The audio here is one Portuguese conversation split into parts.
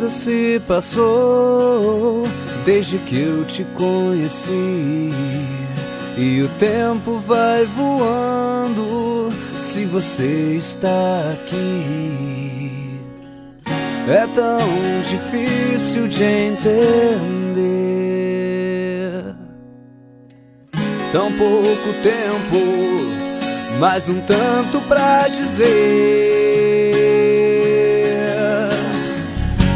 coisa se passou desde que eu te conheci, e o tempo vai voando se você está aqui. É tão difícil de entender, tão pouco tempo, mas um tanto pra dizer.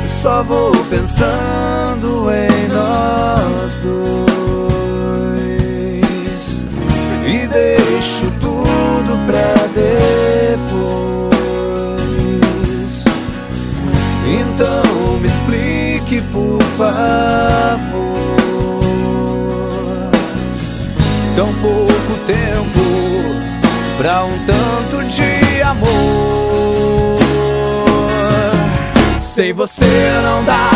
Só vou pensando em nós dois e deixo tudo pra depois. Então me explique, por favor. Tão pouco tempo pra um tanto de amor. Sem você não dá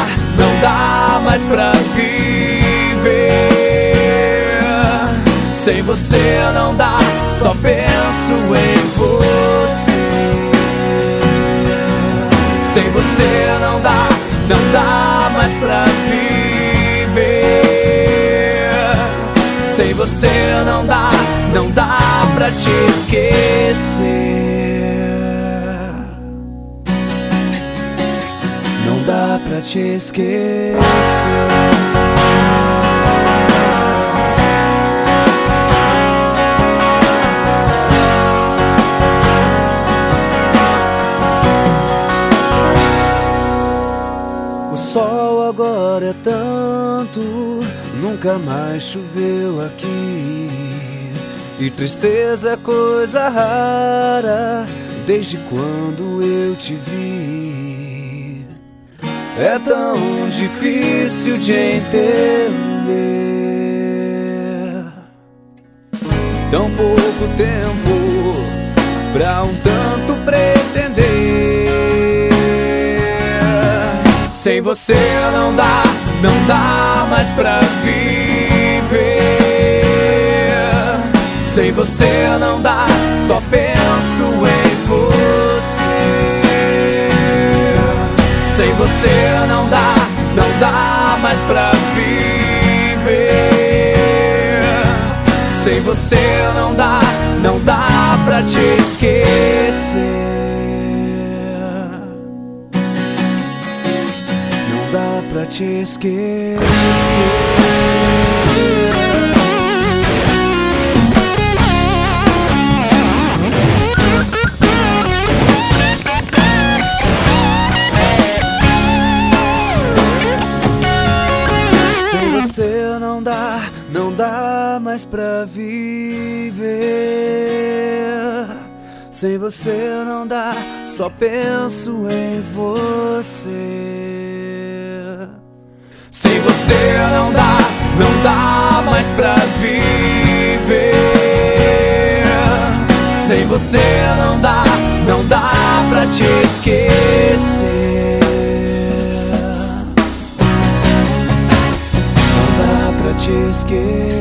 mais pra viver. Sem você não dá, só penso em você. Sem você não dá mais pra viver. Sem você não dá pra te esquecer. Não dá pra te esquecer. O sol agora é tanto, nunca mais choveu aqui, e tristeza é coisa rara desde quando eu te vi. É tão difícil de entender, tão pouco tempo pra um tanto pretender. Sem você não dá mais pra viver. Sem você não dá, só penso em você. Sem você não dá mais pra viver. Sem você não dá pra te esquecer. Não dá pra te esquecer. Você não dá mais pra viver. Sem você não dá, só penso em você. Sem você não dá mais pra viver. Sem você não dá pra te esquecer. Te esquecer.